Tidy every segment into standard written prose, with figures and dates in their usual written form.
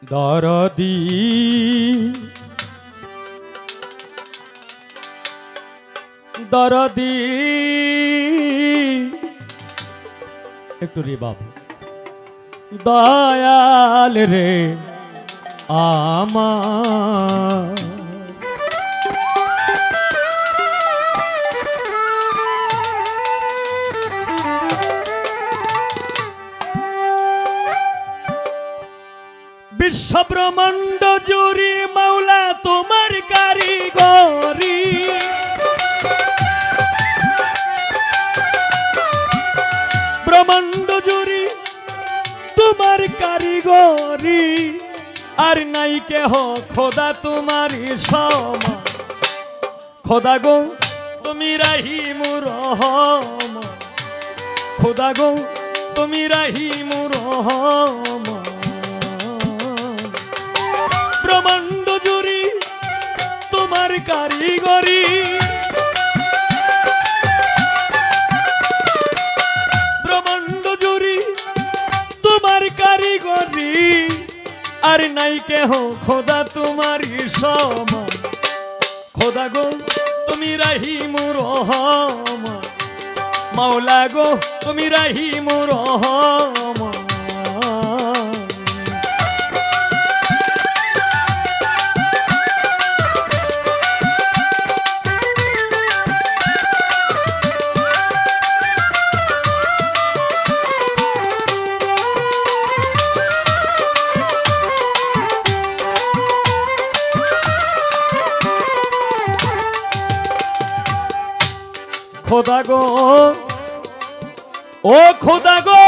দরদি দরদি একটু রে বাবু দয়াল রে আমার বিশ্বব্রহ্মাণ্ড জুড়ি মাওলা তোমার কারিগরি ব্রহ্মাণ্ড জুড়ি তোমার কারিগরি আর নাই কেহ খোদা তোমারই সমান খোদা গো তুমি রাহিমুর রহমান খোদা গো তুমি রাহিমুর রহমান ব্রহ্মাণ্ড জুড়ি তোমার কারিগরি ব্রহ্মাণ্ড জুড়ি তোমার কারিগরি আর নাই কেহ খোদা তোমারই সমান খোদা গো তুমি রাহিমুর রহমান মাওলা গো তুমি রাহিমুর রহমান খোদা গো ও খোদা গো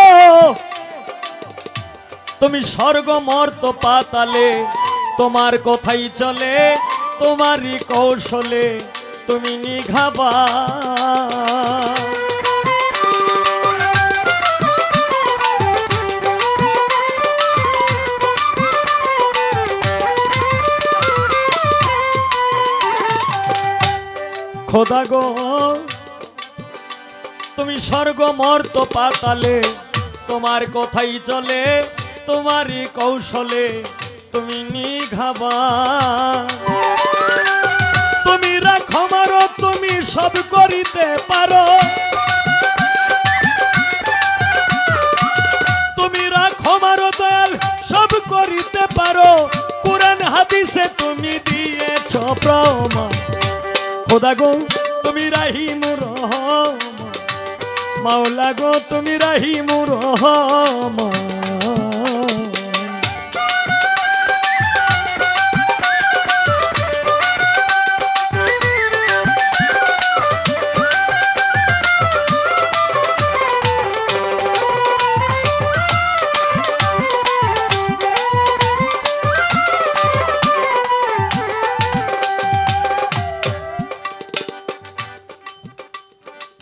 তুমি স্বর্গ মর্ত পাতালে তোমার কথাই চলে তোমারই কৌশলে তুমি নিঘাবা খোদা গো তুমি স্বর্গ মর্ত পাতালে তোমার কথাই চলে তোমারই কৌশলে তুমি নিঘাবা তুমি রাখো মারো তুমি সব করিতে পারো তুমি রাখো মারো দয়াল সব করিতে পারো কোরআন হাদিসে তুমি দিয়েছ প্রমাণ খোদা গো তুমি রাহিমুর রহমান মাওলা গো তুমি রাহিমুর রহমান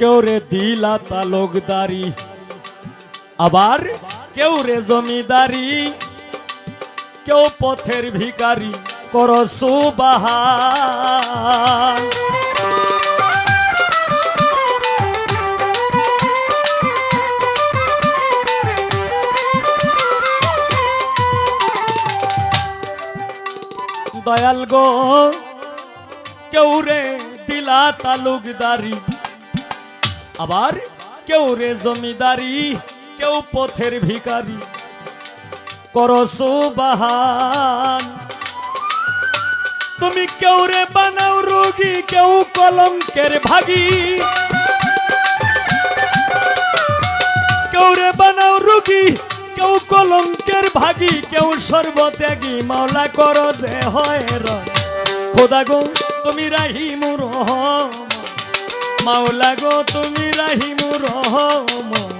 কেউ রে দিলা তালুকদারি আবার কেউ রে জমিদারি কেউ পথের ভিখারি কর সুবহান দয়াল গো কেউ রে দিলা তালুকদারি আবার কেউ রে জমিদারি কেউ পথের ভিখারি কর সুবহান তুমি কেউ রে বানাও রোগী কেউ কলঙ্কের ভাগী কেউ রে বানাও রোগী কেউ কলঙ্কের ভাগী কেউ সর্বত্যাগী মাওলা কর যে হয় খোদা গো তুমি রাহিমুর রহমান মাওলা গো তুমি রাহিমুর রহমান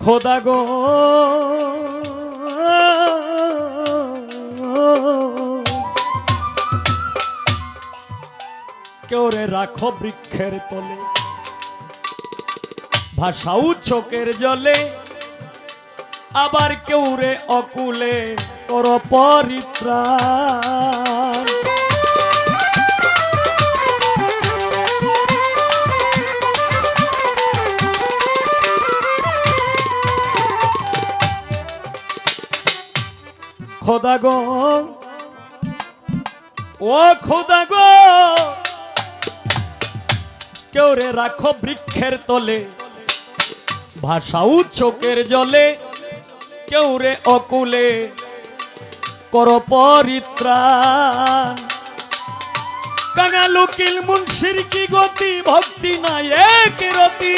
খোদা গো কেউ রে রাখো বৃক্ষের তলে ভাষাও চোখের জলে আবার কেউ রে অকুলে কর পরিত্রাণ। খোদা গো ও খোদা গো কেউ রে রাখো বৃক্ষের তলে ভাষাও চোখের জলে কেউ রে অকুলে কর পরিত্রাণ। কাঙাল উকিল মুন্সির কি গতি ভক্তি নাই এক রতি,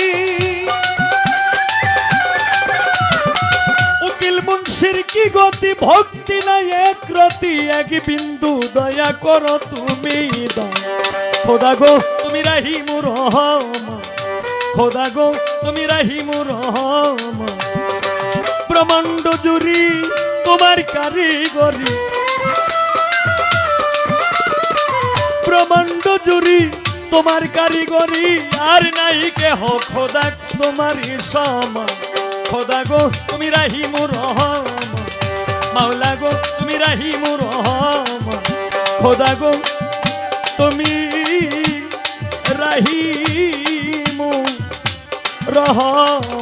উকিল মুন্সির কি গতি ভক্তি নাই এক রতি, এক বিন্দু দয়া করো তুমি খোদা গো তুমি রাহিমুর রহমান, খোদা গো তুমি রাহিমুর রহমান। ব্রহ্মাণ্ড জুড়ি তোমার কারিগরি, ব্রহ্মাণ্ড জুড়ি তোমার কারিগরি, আর নাই কেহ খোদা তোমারই সমান। খোদা গো তুমি রাহিমুর রহমান, মাওলা গো তুমি রাহিমুর রহমান, খোদা গো তুমি রাহিমুর রহমান।